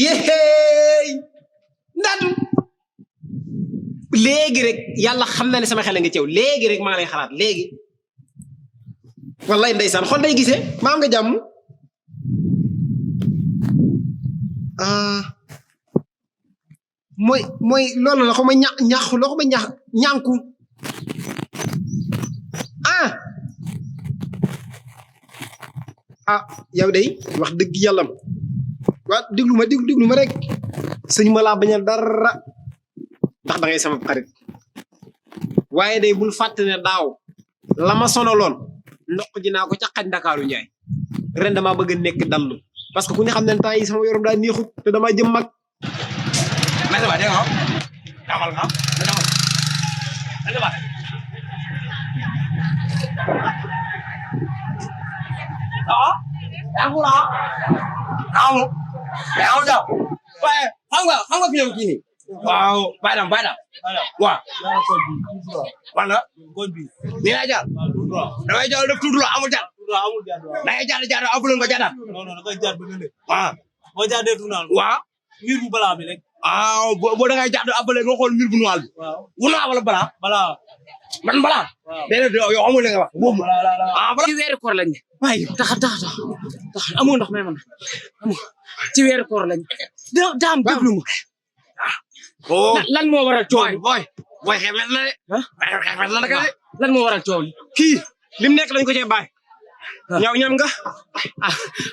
yéey ndaatu léegi rek yàlla xam na ne sama xel nga ci yow léegi rek maa lay xalaat léegi wallahi ndeysaan xol day gisee maa am nga jàmm mooy loolu la xama ñax loo xama ñànku yow day wax dëgg yàlla waa déglu ma rek sëñ ma laa bañal dara ndax da ngay sama xarit waaye day bul fàtte ne daaw la ma sonaloon ndox ji naa ko ca xaj Ndakaaru Njaay ren damaa bëgg a nekk dallu parce que ku ne xam ne temps yi sama yorum daa neexut te damaa jëm mag mais ça va dégg nga damal nga damal aku lah kamu kamu jauh xam nga film kii nii waaw badam waaw wala ni la jaar damay jaar def tuuti la amul jaar dangay jaar amul nga jaar non da ngay jaar ba ngeen de waaw boo jaar dee tuuti waaw miir bu balaa bi rek boo dangay jaar après nga xool miir bu noir bi bu noir wala balaa man balaa déedéet yow amul li nga wax balaa ci weeru koor lañ waaye tax amoo ndox may man amoo ci weeru koor lañ daam déglu ma lan moo waral coow boy xemet na de xemet na de lan moo waral coow kii lim nekk lañ ko cee bàyyi ñaw ñam nga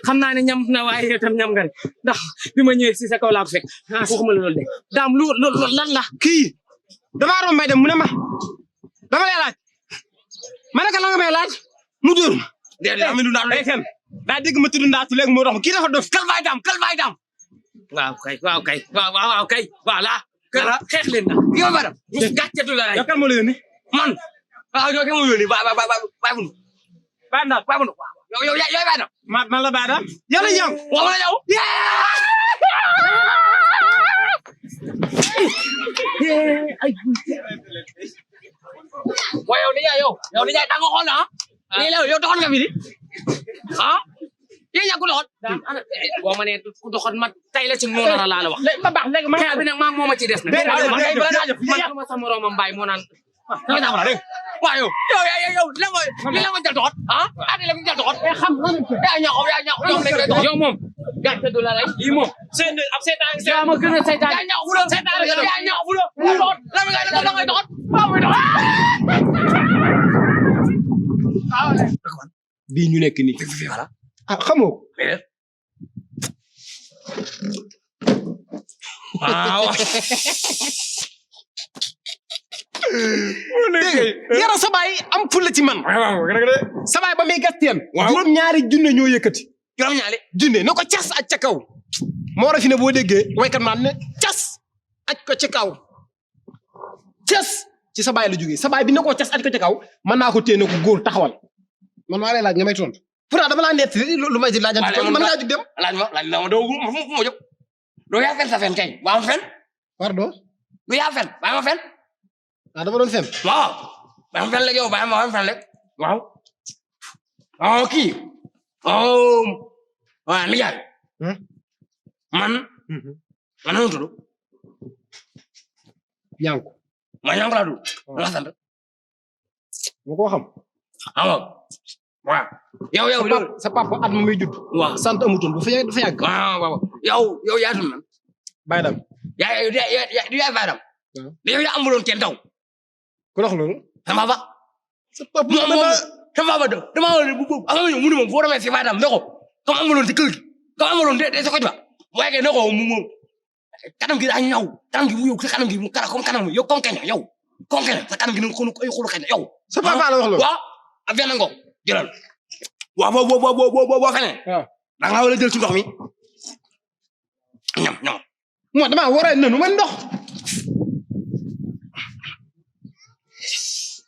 xam naa ne ñam na waaye yow tam ñam nga ndax bi ma ñëwee si sa kaw laa ko fekk waxuma la loolu de daam lu lan la kii damaa romb may dem mu ne ma dama lay laaj ma ne ko la nga may laaj mu dóor ma déedéet am na day fen daa dégg ma tudd ndaatu léegi moo tax kii dafa dof kalbaay dam waaw kay waaw laa xeex leen na yow madam gàcce du la rey yow kan moo la yónni man waaw yow kan moo yónni bàyyi bunu yow yaay bàyyi man la baada yow la ñam wala yow waaye yow ni jaay tàng xool na nii la yow doxoon nga fi di yéen ñàkk doxoon boo ma nee ku doxoon ma tey la ci moo nar a laa la wax ba baax léegi ma xeex bi nag maa ngi moom a ci des nag man sama sa moroomam mbaay moo naan waaw yow li la ma jël doxoon adi la ma jël doxoon xam yaa ñàkk yow moom gàcce du la rey lii moom ab seetaan yaa ma gën a seytaan yaa ñàkk fulo yaa ñàkk fulo doxoon la ma ngay doxoon waaw muy doxoon bii ñu nekk nii voilà xamoo waaw yara sa baay am fulla ci man sa baay ba muy gasteen juróom-ñaari junne ñoo yëkkati juróom-ñaari junne na ko cas aj ca kaw moo ra fi ne boo déggee waykat maan ne cas aj ko ci kaw cas ci sa baay la jógee sa baay bi ne ko cas aj ko ci kaw mën naa ko téye ne ko góor taxawal man maa lay laaj nga may tontu pourtant dama laa nett lu may di laajante mën ngaa jug dem laaj ma doo fu ma jóg doo yaa fen sa fen kay waa ma fen pardon du yaa fen bàyyi ma fen dama doon fen waaw bàyyi ma fen léegi yow bàyyi ma fen léegi waaw kii waaw ni jaay man nu tudd ñànku ma ñànku laa tudd la sant ma koo xam waaw yow sa papa at ma muy judd waaw sant amutoon dafa yàgg waaw yow yaa tudd man Baye Dam yaay Baye Dam yow yaa amuloon kenn taw ku wax loolu sama papa sa papa sama papa dama am ñu mu ne moom foo demee si Baye Dam ne ko comme amuloon ci kër gi comme amuloon de sa ko ba waaye ke ne ko mu kanam gi daa ñaw kanam gi mu yow sa kanam gi mu kara comme kanam yow konkeñ yow konkeñ sa kanam gi ne xonu ay xolu xeñ yow sa papa la wax loolu waaw a benn ngo jëlal waaw boo feneen da nga war a jël ci ndox mi ñam moo dama war a nanu man ndox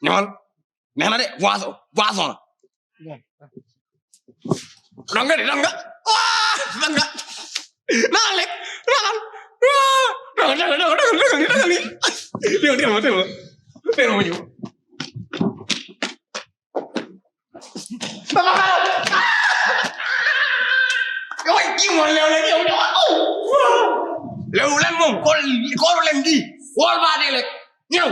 ñamal neex na de boisson la danga naan lekk naan dagal ni teel ma ñëw yow kii moo leew la yow léegi leen moom kóolu leen gi wool baa di rek ñëw